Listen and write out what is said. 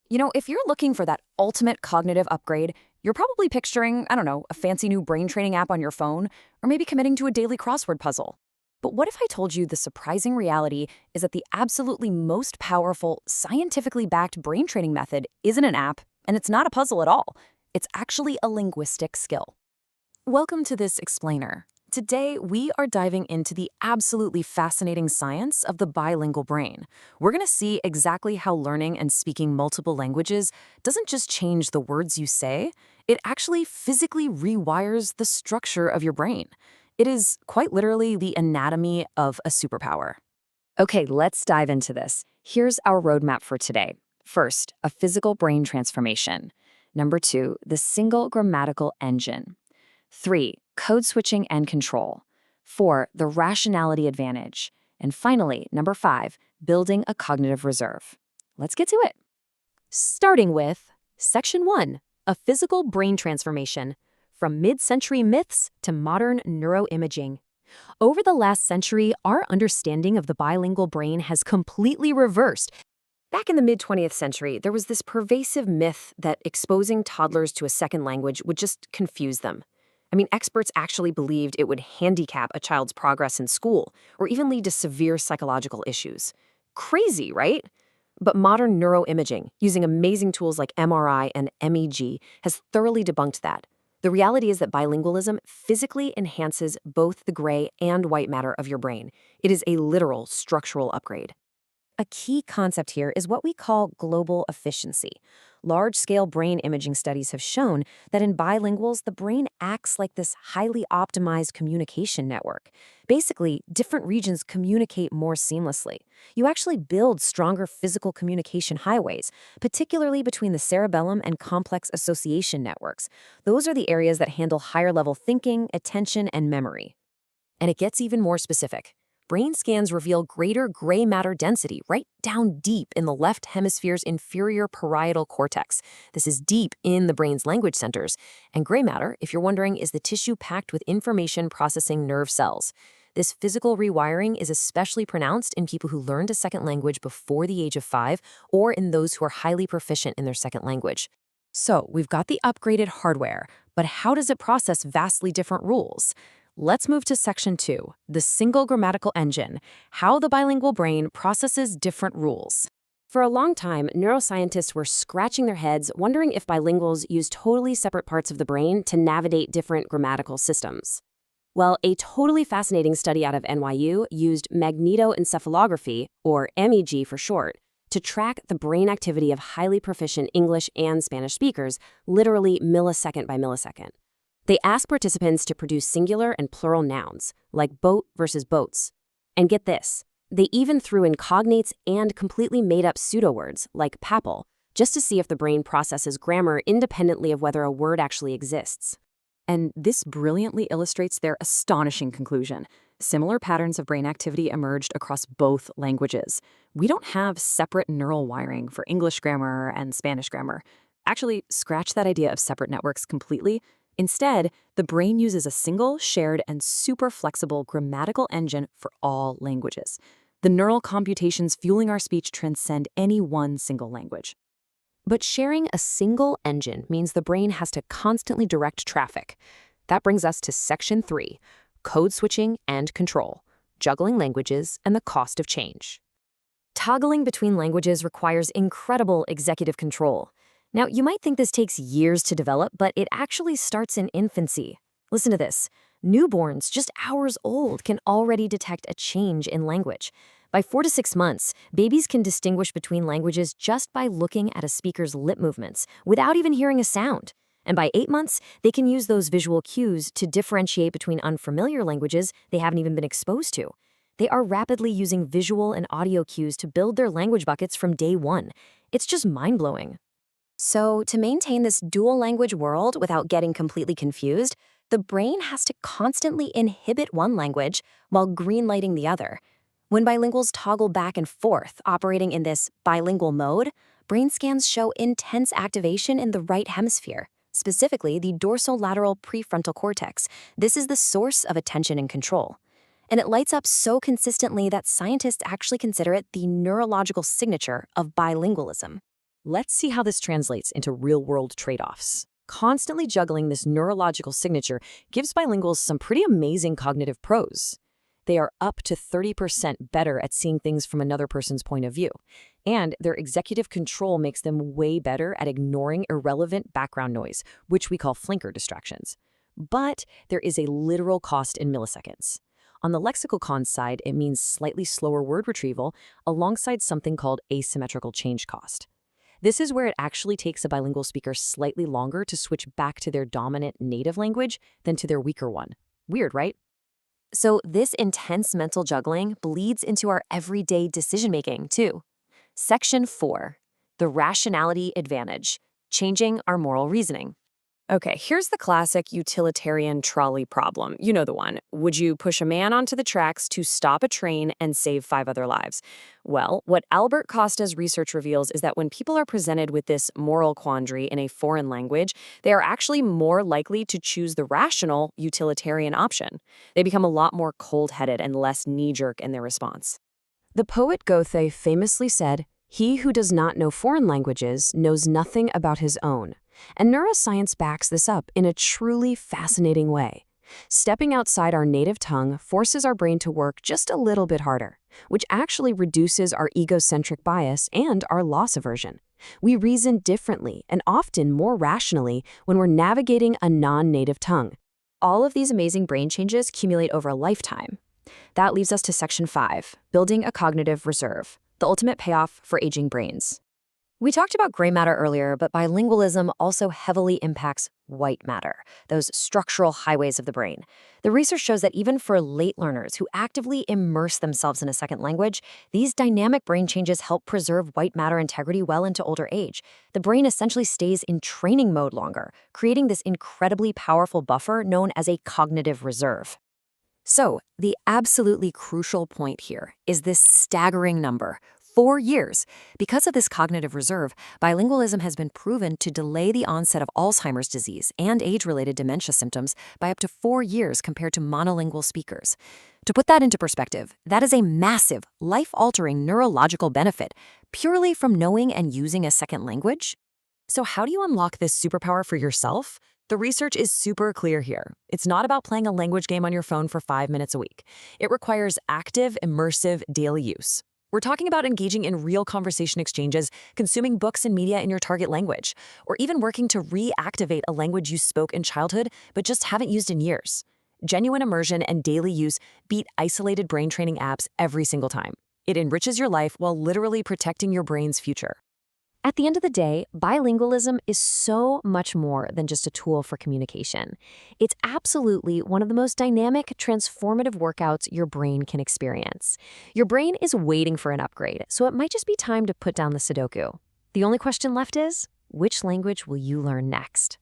If you're looking for that ultimate cognitive upgrade, you're probably picturing, I don't know, a fancy new brain training app on your phone, or maybe committing to a daily crossword puzzle. But what if I told you the surprising reality is that the absolutely most powerful, scientifically backed brain training method isn't an app, and it's not a puzzle at all? It's actually a linguistic skill. Welcome to this explainer. Today, we are diving into the absolutely fascinating science of the bilingual brain. We're going to see exactly how learning and speaking multiple languages doesn't just change the words you say, it actually physically rewires the structure of your brain. It is quite literally the anatomy of a superpower. Okay, let's dive into this. Here's our roadmap for today. First, a physical brain transformation. Number two, the single grammatical engine. 3. Code switching and control. 4. The rationality advantage. And finally, number 5, building a cognitive reserve. Let's get to it. Starting with Section 1, a physical brain transformation, from mid-century myths to modern neuroimaging. Over the last century, our understanding of the bilingual brain has completely reversed. Back in the mid-20th century, there was this pervasive myth that exposing toddlers to a second language would just confuse them. Experts actually believed it would handicap a child's progress in school or even lead to severe psychological issues. Crazy, right? But modern neuroimaging, using amazing tools like MRI and MEG, has thoroughly debunked that. The reality is that bilingualism physically enhances both the gray and white matter of your brain. It is a literal structural upgrade. A key concept here is what we call global efficiency. Large-scale brain imaging studies have shown that in bilinguals, the brain acts like this highly optimized communication network. Basically, different regions communicate more seamlessly. You actually build stronger physical communication highways, particularly between the cerebellum and complex association networks. Those are the areas that handle higher-level thinking, attention, and memory. And it gets even more specific. Brain scans reveal greater gray matter density right down deep in the left hemisphere's inferior parietal cortex. This is deep in the brain's language centers. And gray matter, if you're wondering, is the tissue packed with information processing nerve cells. This physical rewiring is especially pronounced in people who learned a second language before the age of 5 or in those who are highly proficient in their second language. So, we've got the upgraded hardware, but how does it process vastly different rules? Let's move to Section 2, the single grammatical engine, how the bilingual brain processes different rules. For a long time, neuroscientists were scratching their heads wondering if bilinguals use totally separate parts of the brain to navigate different grammatical systems. Well, a totally fascinating study out of NYU used magnetoencephalography, or MEG for short, to track the brain activity of highly proficient English and Spanish speakers, literally millisecond by millisecond. They asked participants to produce singular and plural nouns, like boat versus boats. And get this, they even threw in cognates and completely made-up pseudo-words, like papal, just to see if the brain processes grammar independently of whether a word actually exists. And this brilliantly illustrates their astonishing conclusion. Similar patterns of brain activity emerged across both languages. We don't have separate neural wiring for English grammar and Spanish grammar. Actually, scratch that idea of separate networks completely. Instead, the brain uses a single, shared, and super flexible grammatical engine for all languages. The neural computations fueling our speech transcend any one single language. But sharing a single engine means the brain has to constantly direct traffic. That brings us to Section 3, code switching and control, juggling languages and the cost of change. Toggling between languages requires incredible executive control. Now, you might think this takes years to develop, but it actually starts in infancy. Listen to this. Newborns, just hours old, can already detect a change in language. By 4 to 6 months, babies can distinguish between languages just by looking at a speaker's lip movements, without even hearing a sound. And by 8 months, they can use those visual cues to differentiate between unfamiliar languages they haven't even been exposed to. They are rapidly using visual and audio cues to build their language buckets from day one. It's just mind-blowing. So, to maintain this dual language world without getting completely confused, the brain has to constantly inhibit one language while greenlighting the other. When bilinguals toggle back and forth, operating in this bilingual mode, brain scans show intense activation in the right hemisphere, specifically the dorsolateral prefrontal cortex. This is the source of attention and control. And it lights up so consistently that scientists actually consider it the neurological signature of bilingualism. Let's see how this translates into real-world trade-offs. Constantly juggling this neurological signature gives bilinguals some pretty amazing cognitive pros. They are up to 30% better at seeing things from another person's point of view. And their executive control makes them way better at ignoring irrelevant background noise, which we call flanker distractions. But there is a literal cost in milliseconds. On the lexical cons side, it means slightly slower word retrieval alongside something called asymmetrical change cost. This is where it actually takes a bilingual speaker slightly longer to switch back to their dominant native language than to their weaker one. Weird, right? So this intense mental juggling bleeds into our everyday decision-making, too. Section 4, the rationality advantage, changing our moral reasoning. Okay, here's the classic utilitarian trolley problem. You know the one. Would you push a man onto the tracks to stop a train and save 5 other lives? Well, what Albert Costa's research reveals is that when people are presented with this moral quandary in a foreign language, they are actually more likely to choose the rational utilitarian option. They become a lot more cold-headed and less knee-jerk in their response. The poet Goethe famously said, "He who does not know foreign languages knows nothing about his own." And neuroscience backs this up in a truly fascinating way. Stepping outside our native tongue forces our brain to work just a little bit harder, which actually reduces our egocentric bias and our loss aversion. We reason differently and often more rationally when we're navigating a non-native tongue. All of these amazing brain changes accumulate over a lifetime. That leaves us to Section 5, building a cognitive reserve, the ultimate payoff for aging brains. We talked about gray matter earlier, but bilingualism also heavily impacts white matter, those structural highways of the brain. The research shows that even for late learners who actively immerse themselves in a second language, these dynamic brain changes help preserve white matter integrity well into older age. The brain essentially stays in training mode longer, creating this incredibly powerful buffer known as a cognitive reserve. So, the absolutely crucial point here is this staggering number, 4 years. Because of this cognitive reserve, bilingualism has been proven to delay the onset of Alzheimer's disease and age-related dementia symptoms by up to 4 years compared to monolingual speakers. To put that into perspective, that is a massive, life-altering neurological benefit purely from knowing and using a second language. So how do you unlock this superpower for yourself? The research is super clear here. It's not about playing a language game on your phone for 5 minutes a week. It requires active, immersive, daily use. We're talking about engaging in real conversation exchanges, consuming books and media in your target language, or even working to reactivate a language you spoke in childhood but just haven't used in years. Genuine immersion and daily use beat isolated brain training apps every single time. It enriches your life while literally protecting your brain's future. At the end of the day, bilingualism is so much more than just a tool for communication. It's absolutely one of the most dynamic, transformative workouts your brain can experience. Your brain is waiting for an upgrade, so it might just be time to put down the Sudoku. The only question left is, which language will you learn next?